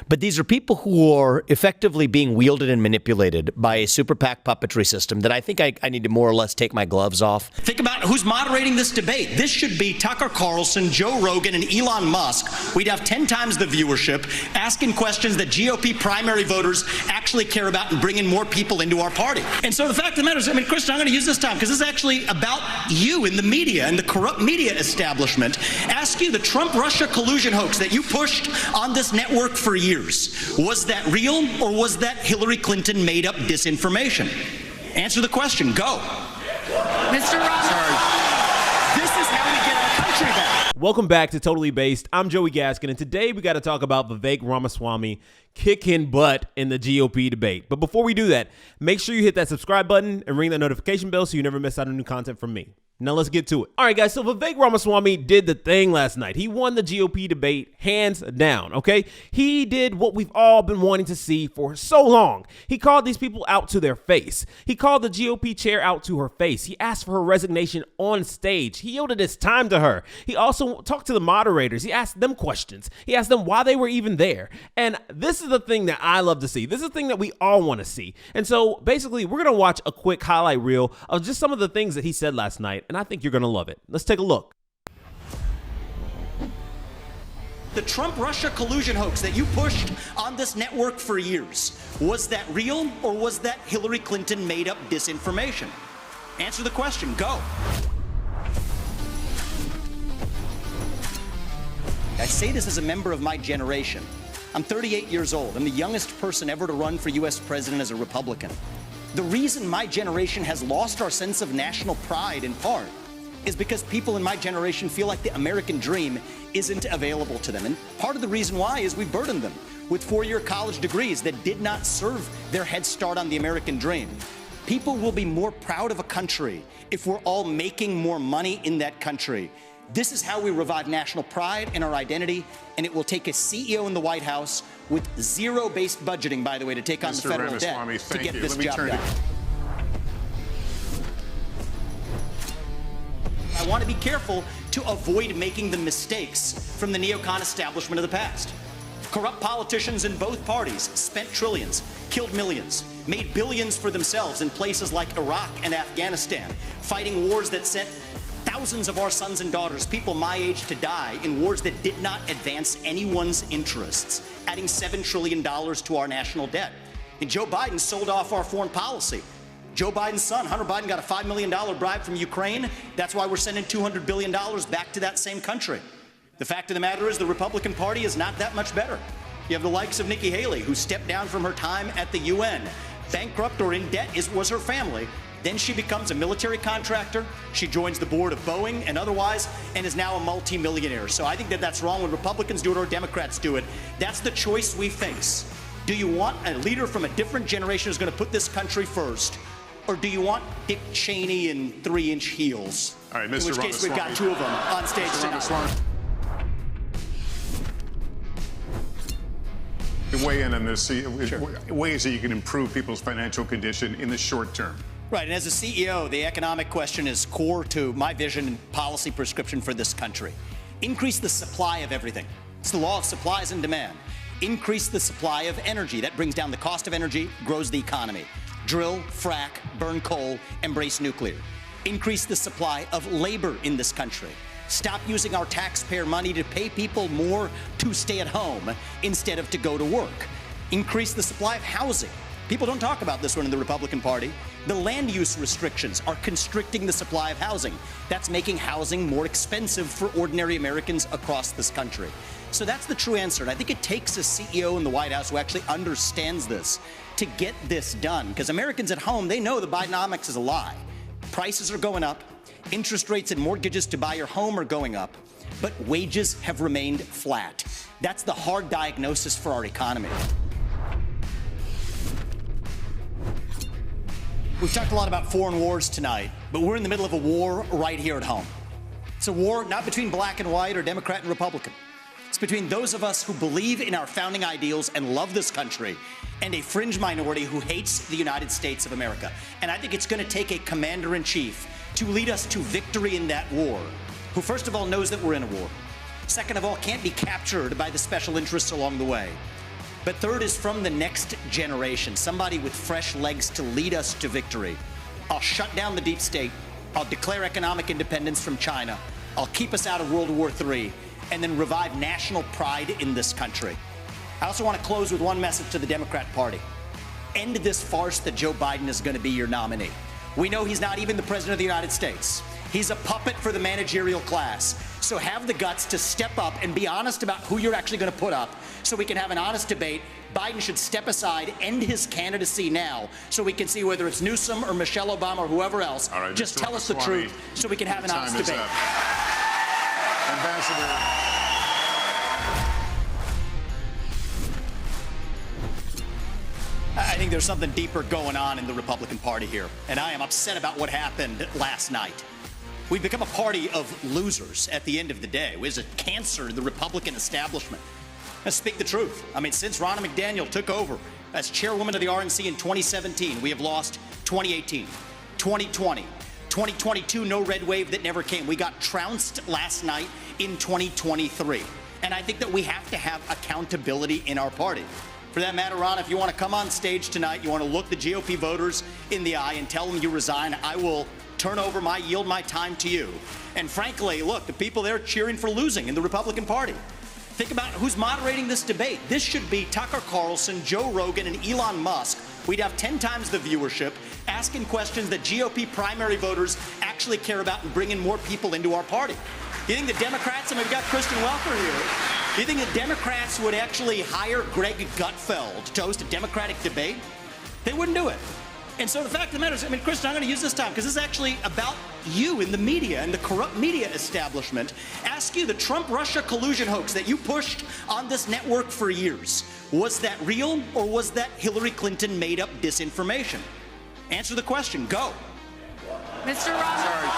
But these are people who are effectively being wielded and manipulated by a super PAC puppetry system that I think I need to more or less take my gloves off. Think about who's moderating this debate. This should be Tucker Carlson, Joe Rogan, and Elon Musk. We'd have 10 times the viewership, asking questions that GOP primary voters actually care about and bringing more people into our party. And so the fact of the matter is, Christian, I'm going to use this time because this is actually about you in the media and the corrupt media establishment. Ask you, the Trump-Russia collusion hoax that you pushed on this network for years, was that real or was that Hillary Clinton made up disinformation? Answer the question. Go. Mr. Ross, this is how we get our country back. Welcome back to Totally Based. I'm Joey Gaskin, and today we got to talk about Vivek Ramaswamy kicking butt in the GOP debate. But before we do that, make sure you hit that subscribe button and ring that notification bell so you never miss out on new content from me. Now let's get to it. All right, guys, so Vivek Ramaswamy did the thing last night. He won the GOP debate hands down, okay? He did what we've all been wanting to see for so long. He called these people out to their face. He called the GOP chair out to her face. He asked for her resignation on stage. He yielded his time to her. He also talked to the moderators. He asked them questions. He asked them why they were even there. And this is the thing that I love to see. This is the thing that we all want to see. And so basically, we're going to watch a quick highlight reel of just some of the things that he said last night. And I think you're going to love it. Let's take a look. The Trump-Russia collusion hoax that you pushed on this network for years, was that real or was that Hillary Clinton made up disinformation? Answer the question. Go. I say this as a member of my generation. I'm 38 years old. I'm the youngest person ever to run for U.S. president as a Republican. The reason my generation has lost our sense of national pride, in part, is because people in my generation feel like the American dream isn't available to them. And part of the reason why is we burdened them with four-year college degrees that did not serve their head start on the American dream. People will be more proud of a country if we're all making more money in that country. This is how we revive national pride and our identity, and it will take a CEO in the White House with zero-based budgeting, by the way, to take on the federal debt to get this job done. I want to be careful to avoid making the mistakes from the neocon establishment of the past. Corrupt politicians in both parties spent trillions, killed millions, made billions for themselves in places like Iraq and Afghanistan, fighting wars that sent thousands of our sons and daughters, people my age, to die in wars that did not advance anyone's interests, adding $7 trillion to our national debt. And Joe Biden sold off our foreign policy. Joe Biden's son, Hunter Biden, got a $5 million bribe from Ukraine. That's why we're sending $200 billion back to that same country. The fact of the matter is the Republican Party is not that much better. You have the likes of Nikki Haley, who stepped down from her time at the UN. Bankrupt or in debt was her family. Then she becomes a military contractor. She joins the board of Boeing and otherwise, and is now a multimillionaire. So I think that that's wrong when Republicans do it or Democrats do it. That's the choice we face. Do you want a leader from a different generation who's going to put this country first? Or do you want Dick Cheney in 3-inch heels? All right, Mr. In which case we've got two of them on stage tonight. Weigh in on this, ways that you can improve people's financial condition in the short term. Right, and as a CEO, the economic question is core to my vision and policy prescription for this country. Increase the supply of everything. It's the law of supplies and demand. Increase the supply of energy. That brings down the cost of energy, grows the economy. Drill, frack, burn coal, embrace nuclear. Increase the supply of labor in this country. Stop using our taxpayer money to pay people more to stay at home instead of to go to work. Increase the supply of housing. People don't talk about this one in the Republican Party. The land use restrictions are constricting the supply of housing. That's making housing more expensive for ordinary Americans across this country. So that's the true answer. And I think it takes a CEO in the White House who actually understands this to get this done. Because Americans at home, they know the Bidenomics is a lie. Prices are going up. Interest rates and mortgages to buy your home are going up. But wages have remained flat. That's the hard diagnosis for our economy. We've talked a lot about foreign wars tonight, but we're in the middle of a war right here at home. It's a war not between black and white or Democrat and Republican. It's between those of us who believe in our founding ideals and love this country and a fringe minority who hates the United States of America. And I think it's going to take a commander-in-chief to lead us to victory in that war, who first of all knows that we're in a war. Second of all, can't be captured by the special interests along the way. But third is from the next generation, somebody with fresh legs to lead us to victory. I'll shut down the deep state. I'll declare economic independence from China. I'll keep us out of World War III, and then revive national pride in this country. I also want to close with one message to the Democrat Party. End this farce that Joe Biden is going to be your nominee. We know he's not even the president of the United States. He's a puppet for the managerial class. So have the guts to step up and be honest about who you're actually going to put up so we can have an honest debate. Biden should step aside, end his candidacy now, so we can see whether it's Newsom or Michelle Obama or whoever else. All right, just Mr. tell us the Ramaswamy, truth so we can have an your honest time is debate. up. Ambassador. I think there's something deeper going on in the Republican Party here, and I am upset about what happened last night. We've become a party of losers at the end of the day. It was a cancer to the Republican establishment. Let's speak the truth. I mean, since Ronna McDaniel took over as chairwoman of the RNC in 2017, we have lost 2018, 2020, 2022, no red wave that never came. We got trounced last night in 2023. And I think that we have to have accountability in our party. For that matter, Ron, if you want to come on stage tonight, you want to look the GOP voters in the eye and tell them you resign, I will yield my time to you. And frankly, look, the people there cheering for losing in the Republican Party. Think about who's moderating this debate. This should be Tucker Carlson, Joe Rogan, and Elon Musk. We'd have 10 times the viewership, asking questions that GOP primary voters actually care about and bringing more people into our party. You think the Democrats, and we've got Kristen Welker here, you think the Democrats would actually hire Greg Gutfeld to host a Democratic debate? They wouldn't do it. And so the fact of the matter is, I mean, Kristen, I'm going to use this time because this is actually about you in the media and the corrupt media establishment. Ask you, the Trump-Russia collusion hoax that you pushed on this network for years, was that real or was that Hillary Clinton made-up disinformation? Answer the question. Go. Mr. Roberts.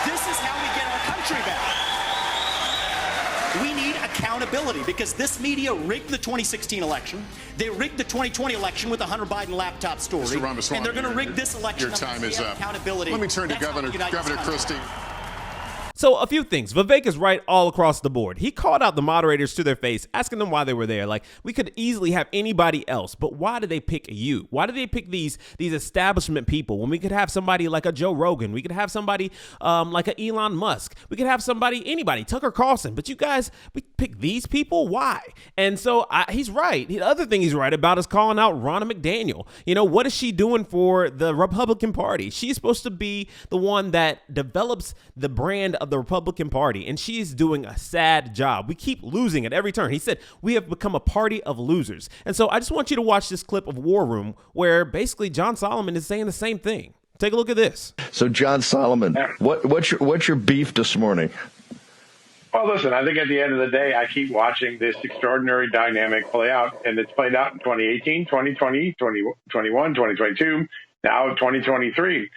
This is how we get our country back. We need accountability because this media rigged the 2016 election. They rigged the 2020 election with the Hunter Biden laptop story. Mr. Ramaswamy, and they're going to rig this election. Your time is up. Accountability. Let me turn to That's how Governor we unite this country. Christie. So a few things. Vivek is right all across the board. He called out the moderators to their face, asking them why they were there. Like, we could easily have anybody else, but why did they pick you? Why did they pick these establishment people when we could have somebody like a Joe Rogan? We could have somebody like a Elon Musk. We could have anybody, Tucker Carlson. But you guys, we pick these people? Why? And so he's right. The other thing he's right about is calling out Ronna McDaniel. You know, what is she doing for the Republican Party? She's supposed to be the one that develops the brand of the Republican Party, and she's doing a sad job. We keep losing at every turn. He said, we have become a party of losers. And so I just want you to watch this clip of War Room where basically John Solomon is saying the same thing. Take a look at this. So John Solomon, what's your beef this morning? Well, listen, I think at the end of the day, I keep watching this extraordinary dynamic play out, and it's played out in 2018, 2020, 2021, 2022, now 2023.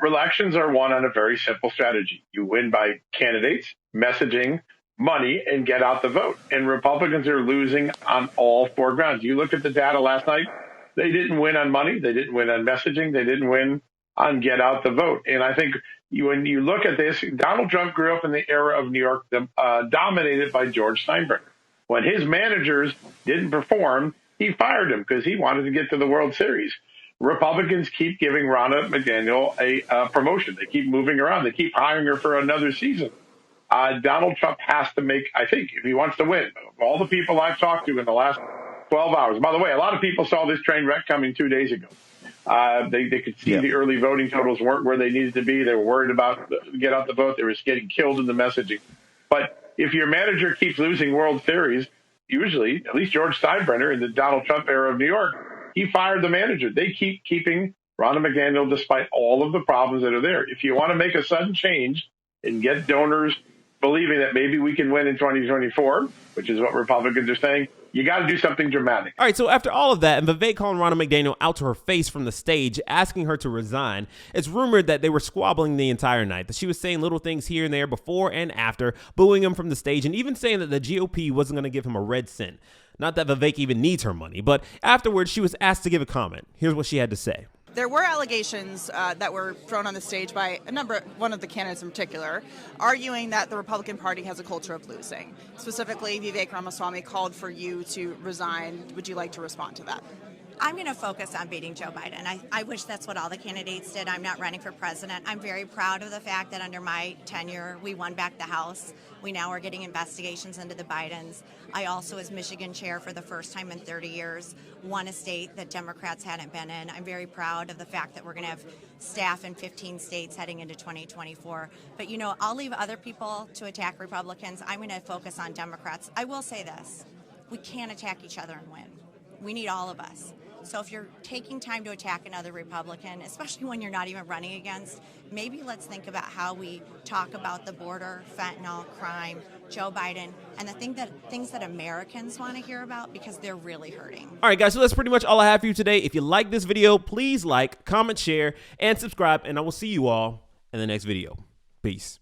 Elections are won on a very simple strategy. You win by candidates, messaging, money, and get out the vote. And Republicans are losing on all four grounds. You look at the data last night. They didn't win on money. They didn't win on messaging. They didn't win on get out the vote. And I think when you look at this, Donald Trump grew up in the era of New York dominated by George Steinbrenner. When his managers didn't perform, he fired him because he wanted to get to the World Series. Republicans keep giving Ronna McDaniel a promotion. They keep moving around. They keep hiring her for another season. Donald Trump has to make, I think, if he wants to win, all the people I've talked to in the last 12 hours. By the way, a lot of people saw this train wreck coming 2 days ago. They could see the early voting totals weren't where they needed to be. They were worried about get out the vote. They were getting killed in the messaging. But if your manager keeps losing World Series, usually, at least George Steinbrenner in the Donald Trump era of New York, he fired the manager. They keep keeping Ronna McDaniel despite all of the problems that are there. If you want to make a sudden change and get donors believing that maybe we can win in 2024, which is what Republicans are saying, you got to do something dramatic. All right, so after all of that, and Vivek calling Ronna McDaniel out to her face from the stage, asking her to resign, it's rumored that they were squabbling the entire night, that she was saying little things here and there before and after, booing him from the stage, and even saying that the GOP wasn't going to give him a red cent. Not that Vivek even needs her money, but afterwards she was asked to give a comment. Here's what she had to say. there were allegations that were thrown on the stage by one of the candidates in particular, arguing that the Republican Party has a culture of losing. Specifically, Vivek Ramaswamy called for you to resign. Would you like to respond to that? I'm going to focus on beating Joe Biden. I wish that's what all the candidates did. I'm not running for president. I'm very proud of the fact that under my tenure, we won back the House. We now are getting investigations into the Bidens. I also, as Michigan chair for the first time in 30 years, won a state that Democrats hadn't been in. I'm very proud of the fact that we're going to have staff in 15 states heading into 2024. But, you know, I'll leave other people to attack Republicans. I'm going to focus on Democrats. I will say this. We can't attack each other and win. We need all of us. So if you're taking time to attack another Republican, especially when you're not even running against, maybe let's think about how we talk about the border, fentanyl, crime, Joe Biden, and the things that Americans want to hear about, because they're really hurting. All right, guys, so that's pretty much all I have for you today. If you like this video, please like, comment, share, and subscribe, and I will see you all in the next video. Peace.